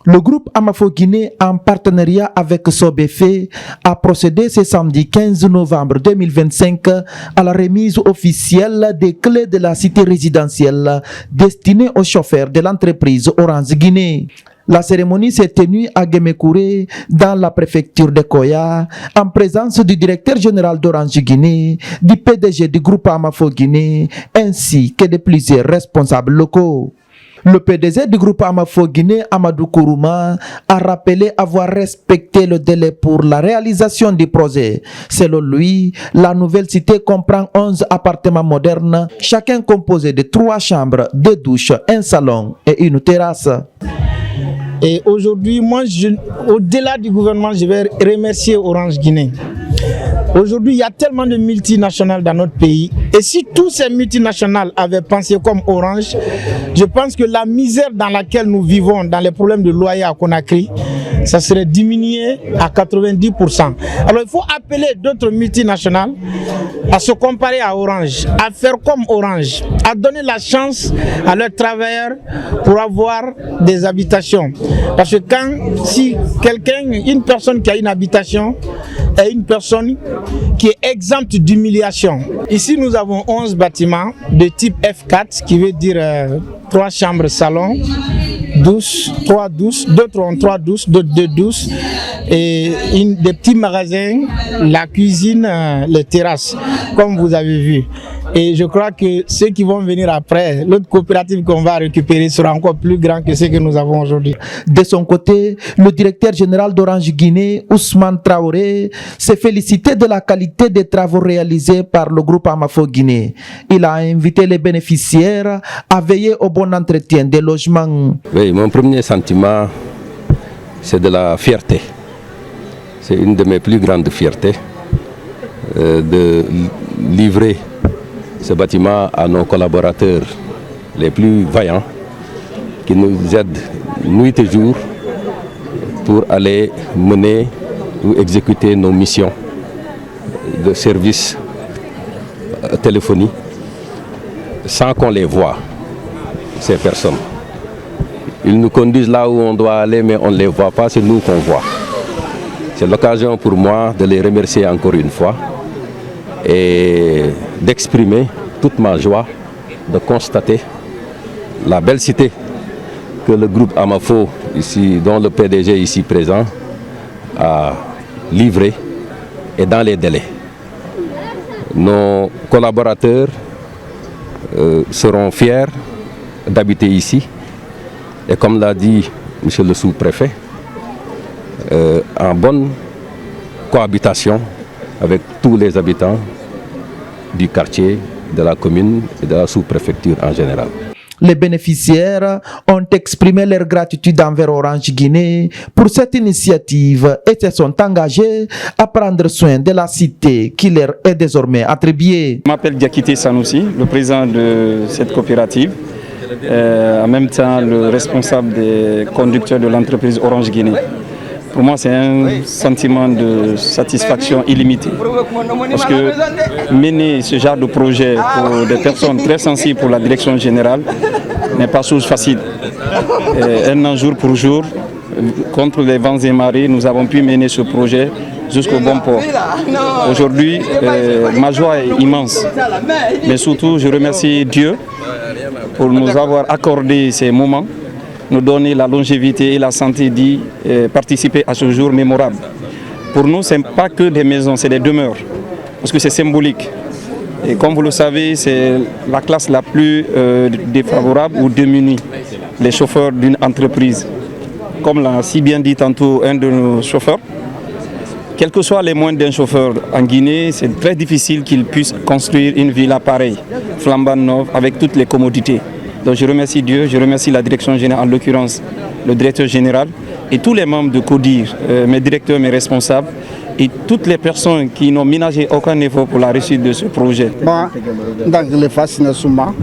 Le groupe Amafo Guinée, en partenariat avec Sobefe, a procédé ce samedi 15 novembre 2025 à la remise officielle des clés de la cité résidentielle destinée aux chauffeurs de l'entreprise Orange Guinée. La cérémonie s'est tenue à Guémécouré, dans la préfecture de Koya, en présence du directeur général d'Orange Guinée, du PDG du groupe Amafo Guinée, ainsi que de plusieurs responsables locaux. Le PDG du groupe Amafo Guinée, Amadou Kourouma, a rappelé avoir respecté le délai pour la réalisation du projet. Selon lui, la nouvelle cité comprend 11 appartements modernes, chacun composé de 3 chambres, 2 douches, un salon et une terrasse. Et aujourd'hui, moi, au-delà du gouvernement, je vais remercier Orange Guinée. Aujourd'hui, il y a tellement de multinationales dans notre pays. Et si tous ces multinationales avaient pensé comme Orange, je pense que la misère dans laquelle nous vivons, dans les problèmes de loyer à Conakry, ça serait diminué à 90%. Alors il faut appeler d'autres multinationales à se comparer à Orange, à faire comme Orange, à donner la chance à leurs travailleurs pour avoir des habitations. Parce que si une personne qui a une habitation est une personne qui est exempte d'humiliation. Ici nous avons 11 bâtiments de type F4, qui veut dire 3 chambres salon, 3 douches, d'autres ont 3 douches, d'autres 2 douches, et des petits magasins, la cuisine, les terrasses, comme vous avez vu. Et je crois que ceux qui vont venir après, l'autre coopérative qu'on va récupérer sera encore plus grand que ce que nous avons aujourd'hui. De son côté, le directeur général d'Orange Guinée, Ousmane Traoré, s'est félicité de la qualité des travaux réalisés par le groupe Amafo Guinée. Il a invité les bénéficiaires à veiller au bon entretien des logements. Oui, mon premier sentiment, c'est de la fierté. C'est une de mes plus grandes fiertés de livrer ce bâtiment à nos collaborateurs les plus vaillants qui nous aident nuit et jour pour aller mener ou exécuter nos missions de service téléphonie sans qu'on les voie, ces personnes. Ils nous conduisent là où on doit aller, mais on ne les voit pas, c'est nous qu'on voit. C'est l'occasion pour moi de les remercier encore une fois et d'exprimer toute ma joie de constater la belle cité que le groupe Amafo, ici, dont le PDG ici présent, a livré et dans les délais. Nos collaborateurs seront fiers d'habiter ici et comme l'a dit M. le sous-préfet, en bonne cohabitation avec tous les habitants du quartier, de la commune et de la sous-préfecture en général. Les bénéficiaires ont exprimé leur gratitude envers Orange Guinée pour cette initiative et se sont engagés à prendre soin de la cité qui leur est désormais attribuée. Je m'appelle Diakité Sanoussi, le président de cette coopérative, en même temps le responsable des conducteurs de l'entreprise Orange Guinée. Pour moi, c'est un sentiment de satisfaction illimitée. Parce que mener ce genre de projet pour des personnes très sensibles pour la direction générale n'est pas chose facile. Un an jour pour jour, contre les vents et marées, nous avons pu mener ce projet jusqu'au bon port. Aujourd'hui, ma joie est immense. Mais surtout, je remercie Dieu pour nous avoir accordé ces moments, nous donner la longévité et la santé d'y participer à ce jour mémorable. Pour nous, ce n'est pas que des maisons, c'est des demeures, parce que c'est symbolique. Et comme vous le savez, c'est la classe la plus défavorable ou démunie, les chauffeurs d'une entreprise. Comme l'a si bien dit tantôt un de nos chauffeurs, quels que soient les moyens d'un chauffeur en Guinée, c'est très difficile qu'il puisse construire une villa pareille, flambant neuve, avec toutes les commodités. Donc je remercie Dieu, je remercie la direction générale, en l'occurrence le directeur général et tous les membres de CODIR, mes directeurs, mes responsables et toutes les personnes qui n'ont ménagé aucun effort pour la réussite de ce projet. Moi, dans les fascines souma,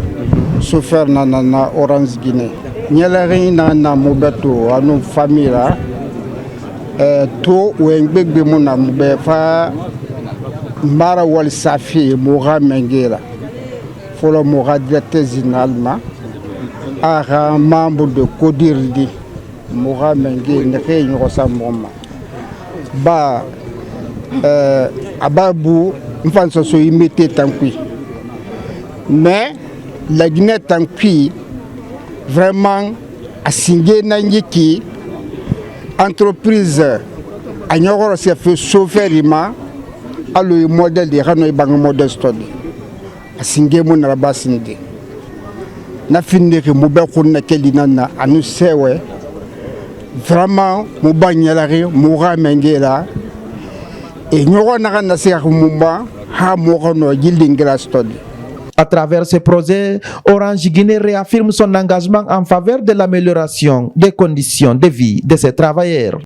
chauffeur na Orange Guinée. Nyelari na mubeto à nos familles là. To wengbegbe mona mbe fa mbara wal safi moura mengela. Folo moura directeur général ma. À membre de CODIR muga mengi neke nyosa moma ba ababu mfanso so imité tankui mais la Guinée tankui vraiment a signé nangiki entreprise a nyogoro se fait chauffer rima alo modèle de rano bang modèle study a signé mon rabasinde na finne que mo be ko na kelina na anu sewe vraiment mo banyalari mo ramengela et nyoro na na se mumba ha mo no gildingra study. À travers ce projet, Orange Guinée réaffirme son engagement en faveur de l'amélioration des conditions de vie de ses travailleurs.